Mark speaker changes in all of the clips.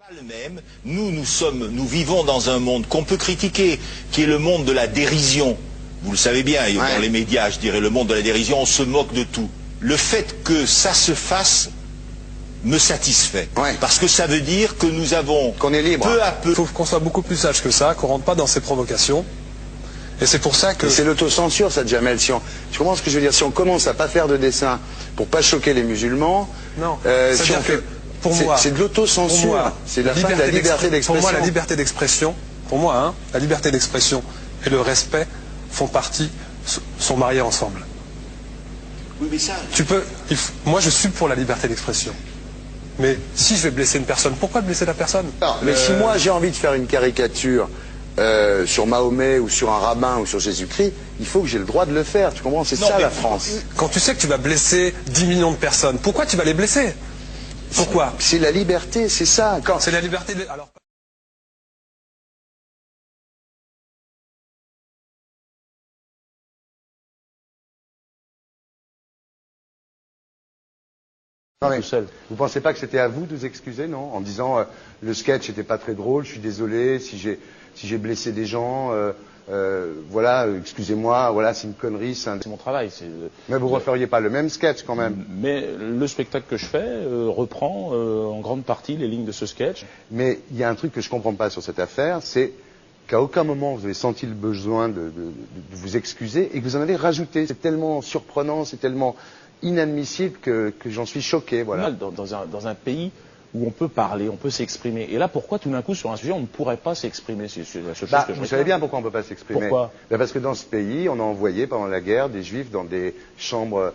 Speaker 1: Pas le même. Nous vivons dans un monde qu'on peut critiquer, qui est le monde de la dérision. Vous le savez bien, dans les médias, je dirais, le monde de la dérision, on se moque de tout. Le fait que ça se fasse me satisfait. Parce que ça veut dire que nous avons,
Speaker 2: qu'on est libre.
Speaker 1: Peu à peu...
Speaker 3: Il faut qu'on soit beaucoup plus sage que ça, qu'on rentre pas dans ces provocations. Et c'est pour ça que...
Speaker 2: C'est l'autocensure, ça, Jamel. Tu comprends ce que je veux dire? Si on commence à pas faire de dessin pour pas choquer les musulmans...
Speaker 3: Non,
Speaker 2: si on fait...
Speaker 3: Pour moi,
Speaker 2: c'est de l'autocensure. C'est la fin de la liberté d'expression.
Speaker 3: Pour moi, la liberté d'expression, la liberté d'expression et le respect font partie, sont mariés ensemble.
Speaker 1: Oui, mais ça...
Speaker 3: Moi, je suis pour la liberté d'expression. Mais si je vais blesser une personne, pourquoi blesser la personne?
Speaker 2: Non, mais si moi j'ai envie de faire une caricature sur Mahomet ou sur un rabbin ou sur Jésus-Christ, il faut que j'ai le droit de le faire. Tu comprends? C'est ça la France.
Speaker 3: Quand tu sais que tu vas blesser 10 millions de personnes, pourquoi tu vas les blesser? Pourquoi?
Speaker 2: C'est la liberté, c'est ça.
Speaker 3: C'est la liberté de... Alors...
Speaker 2: Non, mais vous pensez pas que c'était à vous de vous excuser, non? En disant le sketch n'était pas très drôle, je suis désolé si j'ai blessé des gens, voilà, excusez-moi, voilà, c'est une connerie.
Speaker 4: C'est mon travail.
Speaker 2: Mais vous referiez pas le même sketch quand même?
Speaker 4: Mais le spectacle que je fais reprend en grande partie les lignes de ce sketch.
Speaker 2: Mais il y a un truc que je comprends pas sur cette affaire, c'est qu'à aucun moment vous avez senti le besoin de vous excuser et que vous en avez rajouté. C'est tellement surprenant, c'est tellement inadmissible que j'en suis choqué, voilà.
Speaker 4: Dans un pays où on peut parler, on peut s'exprimer. Et là, pourquoi tout d'un coup, sur un sujet, on ne pourrait pas s'exprimer? C'est la seule chose que je
Speaker 2: vous savez bien pourquoi on ne peut pas s'exprimer.
Speaker 4: Pourquoi?
Speaker 2: Parce que dans ce pays, on a envoyé pendant la guerre des juifs dans des chambres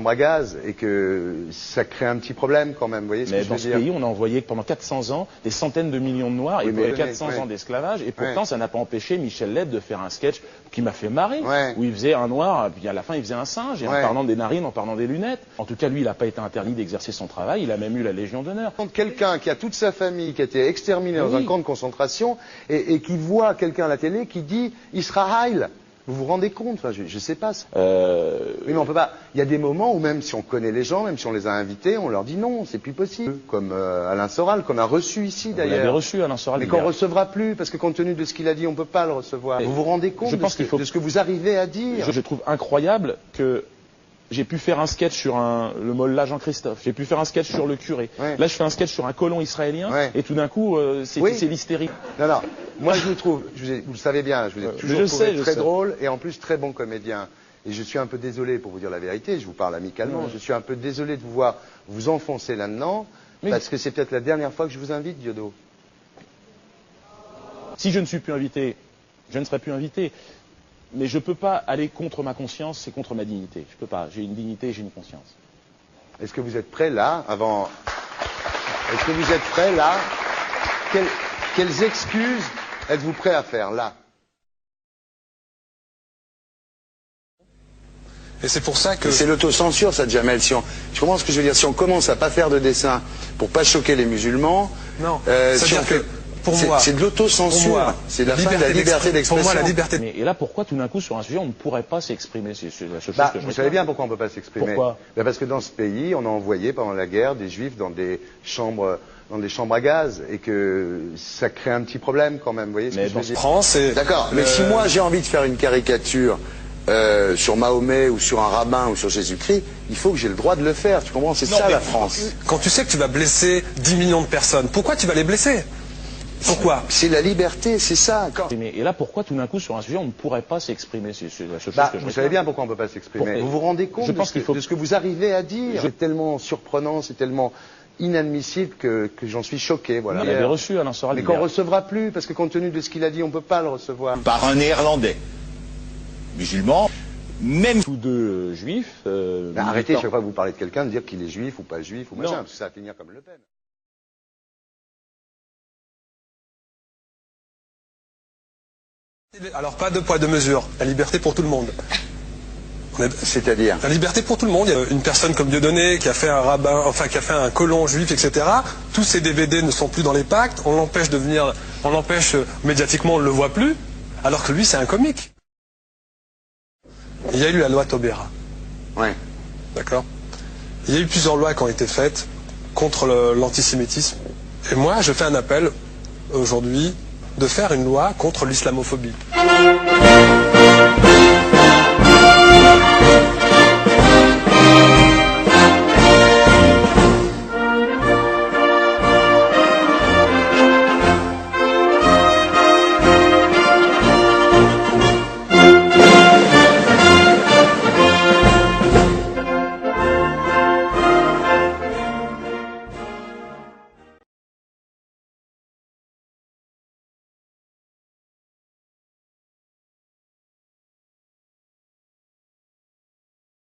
Speaker 2: à gaz et que ça crée un petit problème quand même, vous voyez ce que je veux dire?
Speaker 4: Mais dans ce pays, on a envoyé pendant 400 ans des centaines de millions de Noirs et 400 ans d'esclavage. Et pourtant, ça n'a pas empêché Michel Leb de faire un sketch qui m'a fait marrer, où il faisait un Noir, puis à la fin, il faisait un singe, et en parlant des narines, en parlant des lunettes. En tout cas, lui, il n'a pas été interdit d'exercer son travail, il a même eu la Légion d'honneur.
Speaker 2: Quelqu'un qui a toute sa famille, qui a été exterminé dans un camp de concentration, et qui voit quelqu'un à la télé qui dit « Israël ». Vous vous rendez compte? Enfin, je sais pas. Oui, mais on peut pas. Il y a des moments où même si on connaît les gens, même si on les a invités, on leur dit non, c'est plus possible. Comme Alain Soral, qu'on a reçu ici d'ailleurs.
Speaker 4: Vous l'avez reçu, Alain Soral.
Speaker 2: Mais qu'on recevra plus, parce que compte tenu de ce qu'il a dit, on peut pas le recevoir. Vous vous rendez compte de ce que vous arrivez à dire?
Speaker 4: Je trouve incroyable que j'ai pu faire un sketch sur le mollah Jean-Christophe, j'ai pu faire un sketch sur le curé. Là, je fais un sketch sur un colon israélien, et tout d'un coup, c'est l'hystérie.
Speaker 2: Non, moi je vous trouve, vous le savez bien, je vous ai toujours trouvé très drôle et en plus très bon comédien. Et je suis un peu désolé, pour vous dire la vérité, je vous parle amicalement, je suis un peu désolé de vous voir vous enfoncer là-dedans, parce que c'est peut-être la dernière fois que je vous invite, Diodo.
Speaker 4: Si je ne suis plus invité, je ne serai plus invité. Mais je ne peux pas aller contre ma conscience, c'est contre ma dignité. Je ne peux pas. J'ai une dignité, j'ai une conscience.
Speaker 2: Est-ce que vous êtes prêt là, avant... Est-ce que vous êtes prêt là? Quelles excuses êtes-vous prêt à faire là?
Speaker 3: Et c'est pour ça que...
Speaker 2: C'est l'autocensure, ça, Jamel. Tu comprends ce que je veux dire? Si on commence à pas faire de dessin pour pas choquer les musulmans...
Speaker 3: Non,
Speaker 2: si on fait... C'est de l'autocensure, c'est la fin de la liberté d'expression.
Speaker 3: Pour moi, la liberté...
Speaker 4: Et là, pourquoi tout d'un coup, sur un sujet, on ne pourrait pas s'exprimer? C'est la seule chose que je
Speaker 2: Vous savez bien pourquoi on ne peut pas s'exprimer.
Speaker 4: Pourquoi?
Speaker 2: Parce que dans ce pays, on a envoyé pendant la guerre des juifs dans des chambres à gaz et que ça crée un petit problème quand même, vous voyez ce que je veux dire?
Speaker 3: France,
Speaker 2: d'accord, mais si moi j'ai envie de faire une caricature sur Mahomet ou sur un rabbin ou sur Jésus-Christ, il faut que j'ai le droit de le faire, tu comprends? C'est ça la France.
Speaker 3: Quand tu sais que tu vas blesser 10 millions de personnes, pourquoi tu vas les blesser? Pourquoi?
Speaker 2: C'est la liberté, c'est ça.
Speaker 4: Et là, pourquoi tout d'un coup, sur un sujet, on ne pourrait pas s'exprimer? C'est la seule chose que je
Speaker 2: vous savez bien pourquoi on ne peut pas s'exprimer. Vous vous rendez compte de ce que vous arrivez à dire? C'est tellement surprenant, c'est tellement inadmissible que j'en suis choqué, voilà.
Speaker 4: Vous l'avez reçu, Alain Soral.
Speaker 2: Mais qu'on ne recevra plus, parce que compte tenu de ce qu'il a dit, on ne peut pas le recevoir.
Speaker 1: Par un Néerlandais, musulman, même
Speaker 4: tous deux juifs.
Speaker 2: Arrêtez chaque fois que vous parlez de quelqu'un de dire qu'il est juif ou pas juif ou machin, parce que ça va finir comme Le Pen.
Speaker 3: Alors, pas de poids, de mesure. La liberté pour tout le monde.
Speaker 2: C'est-à-dire?
Speaker 3: La liberté pour tout le monde. Il y a une personne comme Dieudonné qui a fait un rabbin, enfin qui a fait un colon juif, etc. Tous ces DVD ne sont plus dans les pactes. On l'empêche de venir, on l'empêche médiatiquement, on ne le voit plus. Alors que lui, c'est un comique. Il y a eu la loi Taubira.
Speaker 2: Ouais.
Speaker 3: D'accord? Il y a eu plusieurs lois qui ont été faites contre l'antisémitisme. Et moi, je fais un appel aujourd'hui de faire une loi contre l'islamophobie.